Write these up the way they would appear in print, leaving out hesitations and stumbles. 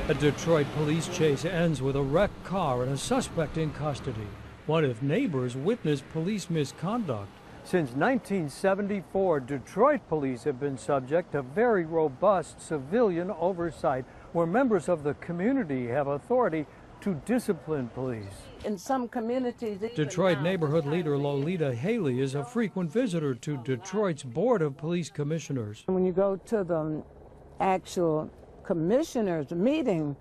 A Detroit police chase ends with a wrecked car and a suspect in custody. What if neighbors witness police misconduct? Since 1974, Detroit police have been subject to very robust civilian oversight, where members of the community have authority to discipline police. In some communities, Detroit neighborhood leader Lolita Haley is a frequent visitor to Detroit's Board of Police Commissioners. when you go to the actual commissioners meeting,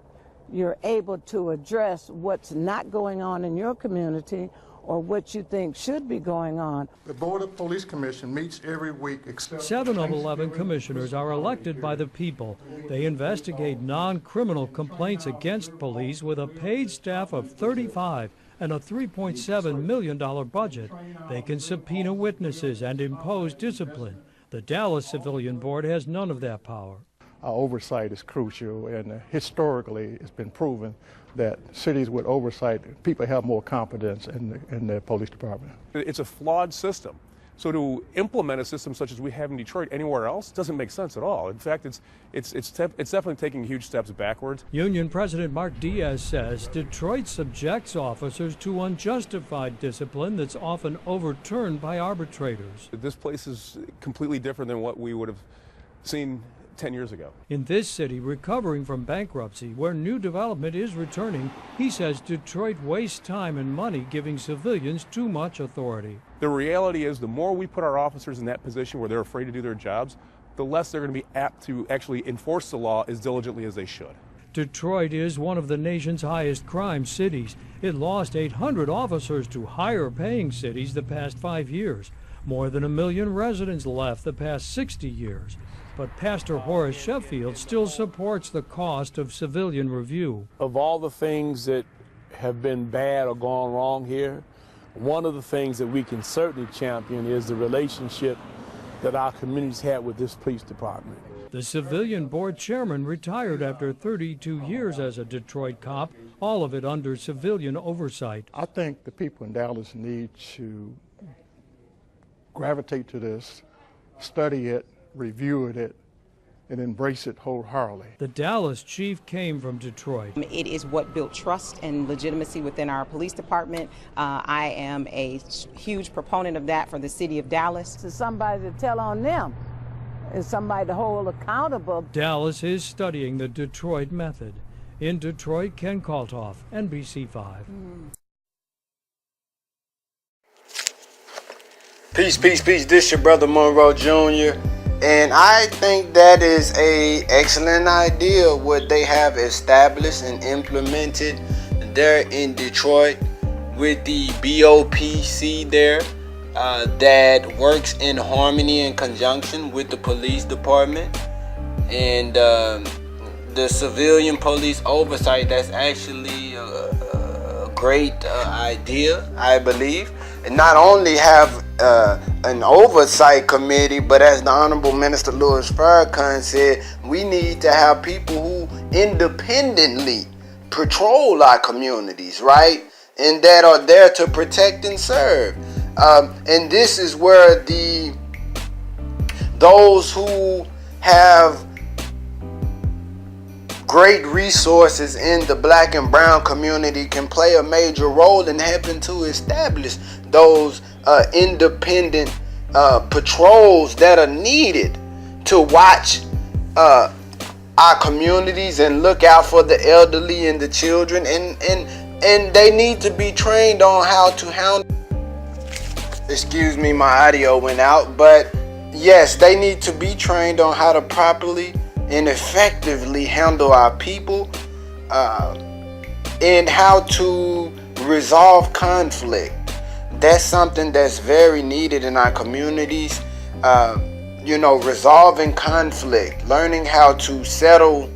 you're able to address what's not going on in your community or what you think should be going on. The Board of Police Commission meets every week except 7 of 11 commissioners are elected by the people. They investigate non-criminal complaints against police with a paid staff of 35 and a $3.7 million budget. They can subpoena witnesses and impose discipline. The Dallas Civilian Board has none of that power. oversight is crucial, and historically it's been proven that cities with oversight, people have more confidence in their police department. It's a flawed system. So to implement a system such as we have in Detroit anywhere else doesn't make sense at all. In fact, it's definitely taking huge steps backwards. Union President Mark Diaz says Detroit subjects officers to unjustified discipline that's often overturned by arbitrators. This place is completely different than what we would have seen 10 years ago. In this city, recovering from bankruptcy, where new development is returning, he says Detroit wastes time and money giving civilians too much authority. The reality is the more we put our officers in that position where they're afraid to do their jobs, the less they're going to be apt to actually enforce the law as diligently as they should. Detroit is one of the nation's highest crime cities. It lost 800 officers to higher paying cities the past 5 years. More than 1 million residents left the past 60 years. But Pastor Horace Sheffield still supports the cost of civilian review. Of all the things that have been bad or gone wrong here, one of the things that we can certainly champion is the relationship that our communities have with this police department. The civilian board chairman retired after 32 years as a Detroit cop, all of it under civilian oversight. I think the people in Dallas need to gravitate to this, study it, review it, and embrace it wholeheartedly. The Dallas chief came from Detroit. It is what built trust and legitimacy within our police department. I am a huge proponent of that for the city of Dallas. To somebody to tell on them and somebody to hold accountable. Dallas is studying the Detroit method. In Detroit, Ken Kalthoff, NBC5. Peace, peace, peace. This your brother Monroe Jr. And I think that is an excellent idea what they have established and implemented there in Detroit with the BOPC there that works in harmony and conjunction with the police department and the civilian police oversight. That's actually a great idea, I believe. And not only have an oversight committee, but as the Honorable Minister Louis Farrakhan said, we need to have people who independently patrol our communities, right? And that are there to protect and serve. And this is where those who have great resources in the black and brown community can play a major role in helping to establish those independent patrols that are needed to watch our communities and look out for the elderly and the children, and they need to be trained on how to handle. Excuse me, my audio went out, but yes, they need to be trained on how to properly and effectively handle our people and how to resolve conflict. That's something that's very needed in our communities. Resolving conflict, learning how to settle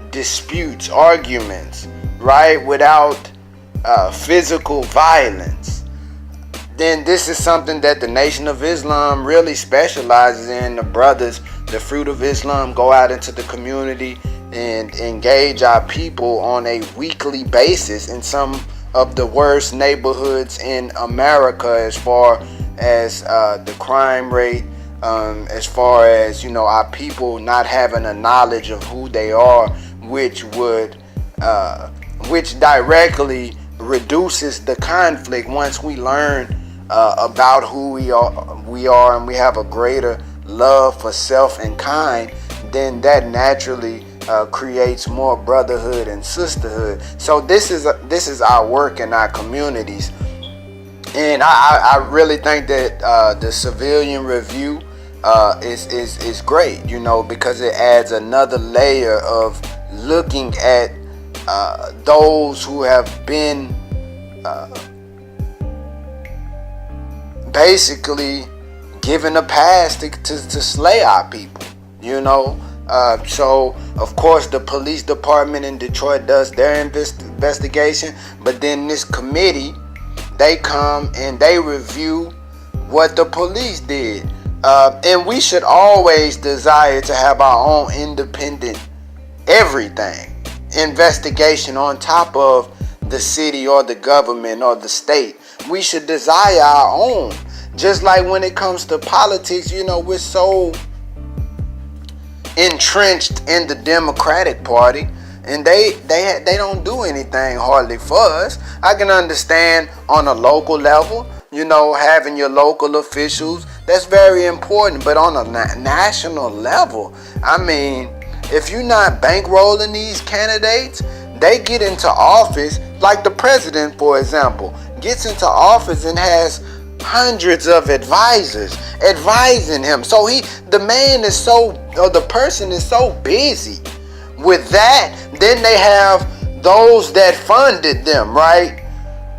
disputes, arguments, right, without physical violence. Then this is something that the Nation of Islam really specializes in. The brothers, the Fruit of Islam, go out into the community and engage our people on a weekly basis in some of the worst neighborhoods in America as far as the crime rate, as far as, our people not having a knowledge of who they are, which would which directly reduces the conflict once we learn about who we are, and we have a greater love for self and kind. Then that naturally creates more brotherhood and sisterhood. So this is our work in our communities, and I really think that the civilian review is great, you know, because it adds another layer of looking at those who have been basically given a pass to slay our people, you know. So of course the police department in Detroit does their investigation, but then this committee, they come and they review what the police did. And we should always desire to have our own independent everything investigation on top of the city or the government or the state. We should desire our own. Just like when it comes to politics, you know, we're so entrenched in the Democratic Party, and they don't do anything hardly for us. I can understand on a local level, you know, having your local officials, that's very important. But on a national level, I mean, if you're not bankrolling these candidates, they get into office, like the president, for example, gets into office and has hundreds of advisors advising him. So the person is so busy with that. Then they have those that funded them, right?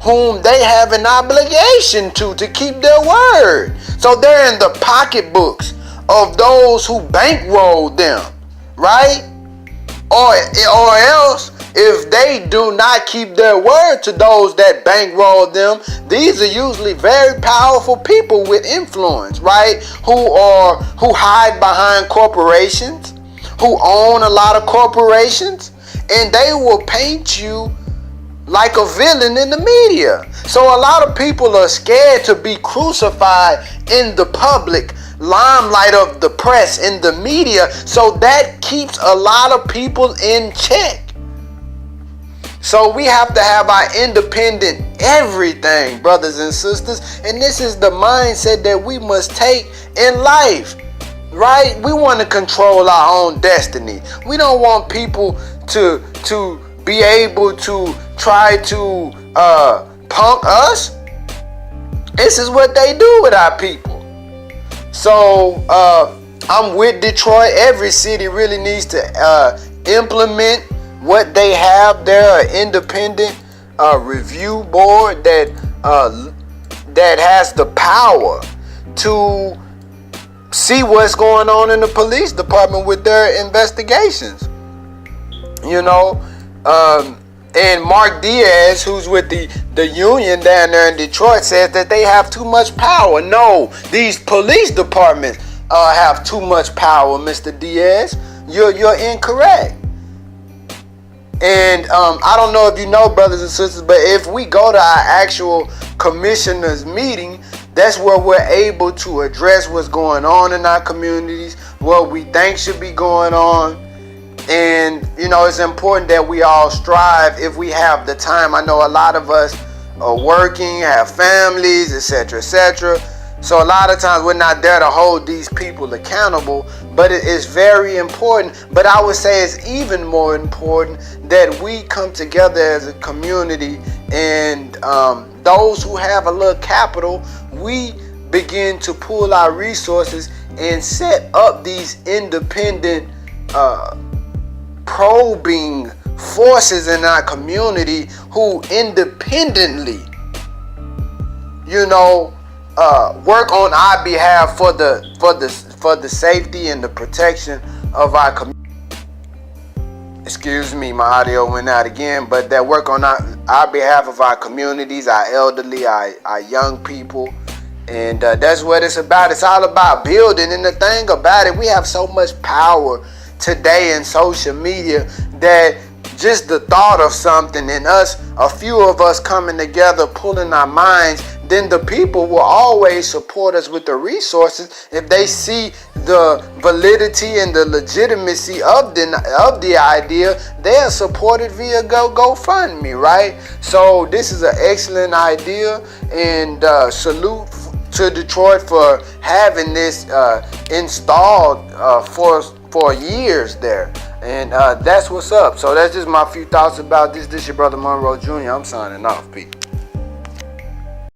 Whom they have an obligation to keep their word. So they're in the pocketbooks of those who bankrolled them, right? Or else, if they do not keep their word to those that bankrolled them, these are usually very powerful people with influence, right? Who hide behind corporations, who own a lot of corporations, and they will paint you like a villain in the media. So a lot of people are scared to be crucified in the public limelight of the press, in the media. So that keeps a lot of people in check. So we have to have our independent everything, brothers and sisters. And this is the mindset that we must take in life, right? We want to control our own destiny. We don't want people to be able to try to punk us. This is what they do with our people. So I'm with Detroit. Every city really needs to implement what they have. They're an independent review board that has the power to see what's going on in the police department with their investigations. You know, and Mark Diaz, who's with the union down there in Detroit, says that they have too much power. No, these police departments have too much power, Mr. Diaz. You're incorrect. And I don't know if you know, brothers and sisters, but if we go to our actual commissioners meeting, that's where we're able to address what's going on in our communities, what we think should be going on. And, you know, it's important that we all strive if we have the time. I know a lot of us are working, have families, etc., etc. So a lot of times we're not there to hold these people accountable, but it is very important. But I would say it's even more important that we come together as a community, and those who have a little capital, we begin to pool our resources and set up these independent probing forces in our community who independently, you know, work on our behalf for the safety and the protection of our community. Excuse me, my audio went out again, but that work on our behalf of our communities, our elderly, our young people. And that's what it's about. It's all about building. And the thing about it, we have so much power today in social media that just the thought of something and a few of us coming together, pulling our minds, then the people will always support us with the resources if they see the validity and the legitimacy of the idea. They'll support it via GoFundMe, right? So this is an excellent idea, and salute to Detroit for having this installed for years there. And that's what's up. So that's just my few thoughts about this. This your brother Monroe Jr. I'm signing off. Peace.